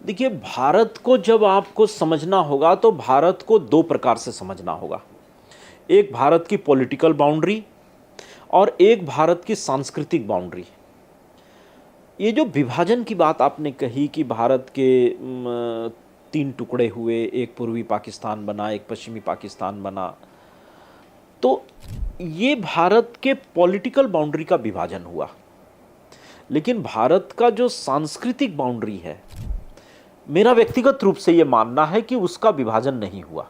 देखिए, भारत को जब आपको समझना होगा तो भारत को दो प्रकार से समझना होगा। एक भारत की पॉलिटिकल बाउंड्री और एक भारत की सांस्कृतिक बाउंड्री। ये जो विभाजन की बात आपने कही कि भारत के तीन टुकड़े हुए, एक पूर्वी पाकिस्तान बना, एक पश्चिमी पाकिस्तान बना, तो ये भारत के पॉलिटिकल बाउंड्री का विभाजन हुआ। लेकिन भारत का जो सांस्कृतिक बाउंड्री है, मेरा व्यक्तिगत रूप से ये मानना है कि उसका विभाजन नहीं हुआ।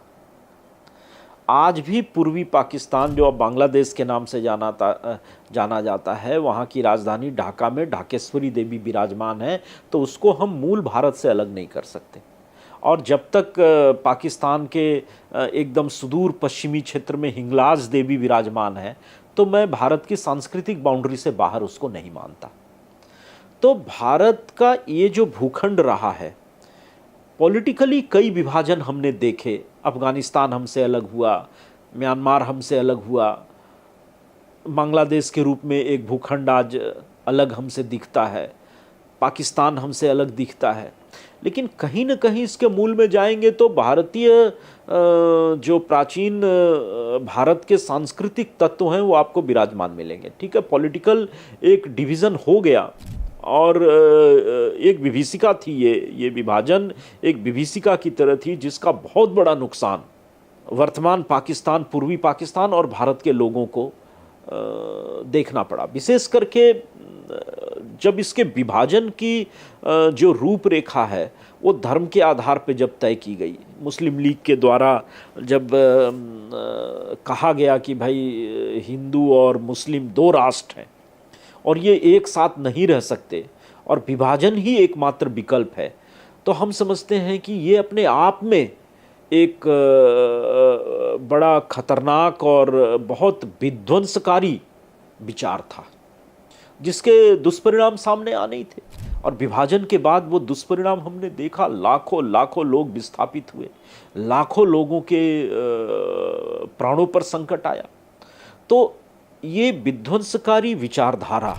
आज भी पूर्वी पाकिस्तान, जो अब बांग्लादेश के नाम से जाना जाता है, वहाँ की राजधानी ढाका में ढाकेश्वरी देवी विराजमान है, तो उसको हम मूल भारत से अलग नहीं कर सकते। और जब तक पाकिस्तान के एकदम सुदूर पश्चिमी क्षेत्र में हिंगलाज देवी विराजमान है, तो मैं भारत की सांस्कृतिक बाउंड्री से बाहर उसको नहीं मानता। तो भारत का ये जो भूखंड रहा है, पॉलिटिकली कई विभाजन हमने देखे। अफ़गानिस्तान हमसे अलग हुआ, म्यांमार हमसे अलग हुआ, बांग्लादेश के रूप में एक भूखंड आज अलग हमसे दिखता है, पाकिस्तान हमसे अलग दिखता है। लेकिन कहीं न कहीं इसके मूल में जाएंगे तो भारतीय जो प्राचीन भारत के सांस्कृतिक तत्व हैं वो आपको विराजमान मिलेंगे। ठीक है, पॉलिटिकल एक डिवीज़न हो गया और एक विभीषिका थी, ये विभाजन एक विभीषिका की तरह थी, जिसका बहुत बड़ा नुकसान वर्तमान पाकिस्तान, पूर्वी पाकिस्तान और भारत के लोगों को देखना पड़ा। विशेष करके जब इसके विभाजन की जो रूपरेखा है वो धर्म के आधार पे जब तय की गई, मुस्लिम लीग के द्वारा जब कहा गया कि भाई हिंदू और मुस्लिम दो राष्ट्र हैं और ये एक साथ नहीं रह सकते और विभाजन ही एकमात्र विकल्प है, तो हम समझते हैं कि ये अपने आप में एक बड़ा खतरनाक और बहुत विध्वंसकारी विचार था, जिसके दुष्परिणाम सामने आने ही थे। और विभाजन के बाद वो दुष्परिणाम हमने देखा, लाखों लाखों लोग विस्थापित हुए, लाखों लोगों के प्राणों पर संकट आया। तो ये विध्वंसकारी विचारधारा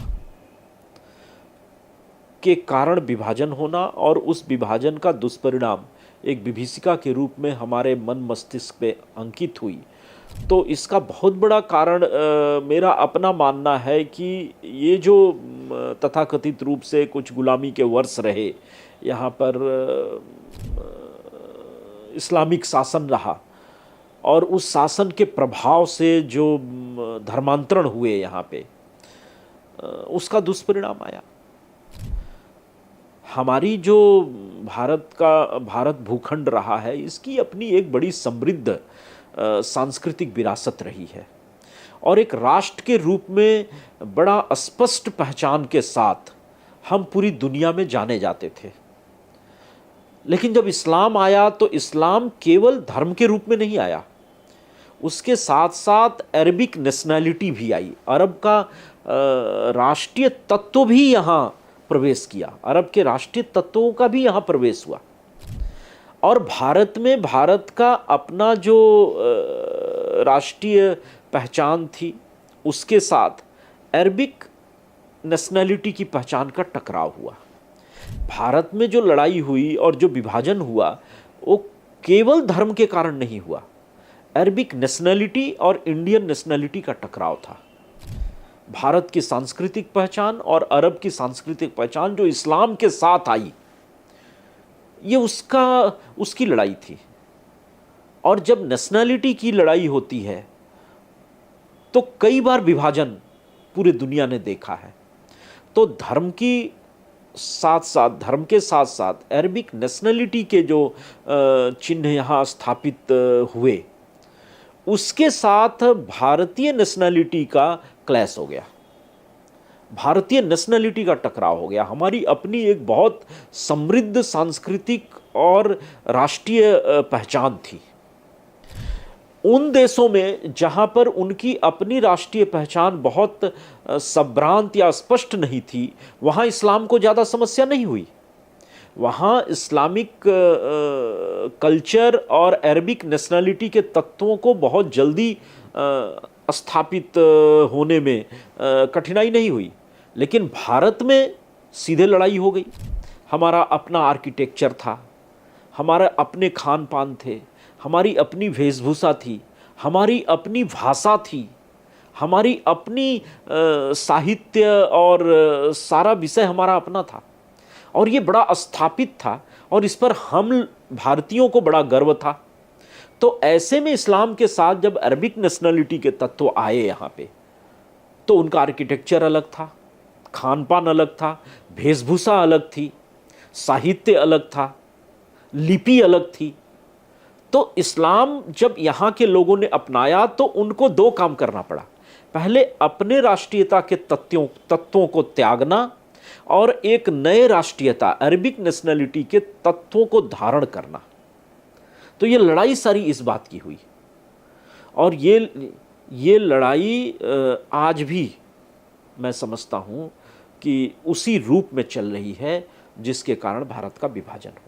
के कारण विभाजन होना और उस विभाजन का दुष्परिणाम एक विभीषिका के रूप में हमारे मन मस्तिष्क पे अंकित हुई। तो इसका बहुत बड़ा कारण मेरा अपना मानना है कि ये जो तथाकथित रूप से कुछ गुलामी के वर्ष रहे, यहाँ पर इस्लामिक शासन रहा और उस शासन के प्रभाव से जो धर्मांतरण हुए यहाँ पे, उसका दुष्परिणाम आया। हमारी जो भारत भूखंड रहा है, इसकी अपनी एक बड़ी समृद्ध सांस्कृतिक विरासत रही है और एक राष्ट्र के रूप में बड़ा स्पष्ट पहचान के साथ हम पूरी दुनिया में जाने जाते थे। लेकिन जब इस्लाम आया तो इस्लाम केवल धर्म के रूप में नहीं आया, उसके साथ साथ अरबिक नेशनैलिटी भी आई। अरब का राष्ट्रीय तत्व भी यहाँ प्रवेश किया, अरब के राष्ट्रीय तत्वों का भी यहाँ प्रवेश हुआ। और भारत में भारत का अपना जो राष्ट्रीय पहचान थी, उसके साथ अरबिक नेशनैलिटी की पहचान का टकराव हुआ। भारत में जो लड़ाई हुई और जो विभाजन हुआ वो केवल धर्म के कारण नहीं हुआ, अरबिक नेशनैलिटी और इंडियन नेशनैलिटी का टकराव था। भारत की सांस्कृतिक पहचान और अरब की सांस्कृतिक पहचान जो इस्लाम के साथ आई, ये उसकी लड़ाई थी। और जब नेशनैलिटी की लड़ाई होती है तो कई बार विभाजन पूरे दुनिया ने देखा है। तो धर्म के साथ साथ अरबिक नेशनैलिटी के जो चिन्ह यहाँ स्थापित हुए, उसके साथ भारतीय नेशनैलिटी का क्लैश हो गया, भारतीय नेशनैलिटी का टकराव हो गया। हमारी अपनी एक बहुत समृद्ध सांस्कृतिक और राष्ट्रीय पहचान थी। उन देशों में जहाँ पर उनकी अपनी राष्ट्रीय पहचान बहुत संभ्रांत या स्पष्ट नहीं थी, वहाँ इस्लाम को ज़्यादा समस्या नहीं हुई। वहाँ इस्लामिक कल्चर और अरबिक नेशनैलिटी के तत्वों को बहुत जल्दी स्थापित होने में कठिनाई नहीं हुई। लेकिन भारत में सीधे लड़ाई हो गई। हमारा अपना आर्किटेक्चर था, हमारे अपने खान पान थे, हमारी अपनी वेशभूषा थी, हमारी अपनी भाषा थी, हमारी अपनी साहित्य और सारा विषय हमारा अपना था, और ये बड़ा स्थापित था और इस पर हम भारतीयों को बड़ा गर्व था। तो ऐसे में इस्लाम के साथ जब अरबिक नेशनलिटी के तत्व आए यहाँ पे, तो उनका आर्किटेक्चर अलग था, खान पान अलग था, वेशभूषा अलग थी, साहित्य अलग था, लिपि अलग थी। तो इस्लाम जब यहाँ के लोगों ने अपनाया तो उनको दो काम करना पड़ा। पहले अपने राष्ट्रीयता के तत्वों को त्यागना और एक नए राष्ट्रीयता अरबिक नेशनलिटी के तत्वों को धारण करना। तो ये लड़ाई सारी इस बात की हुई, और ये लड़ाई आज भी मैं समझता हूँ कि उसी रूप में चल रही है जिसके कारण भारत का विभाजन हुआ।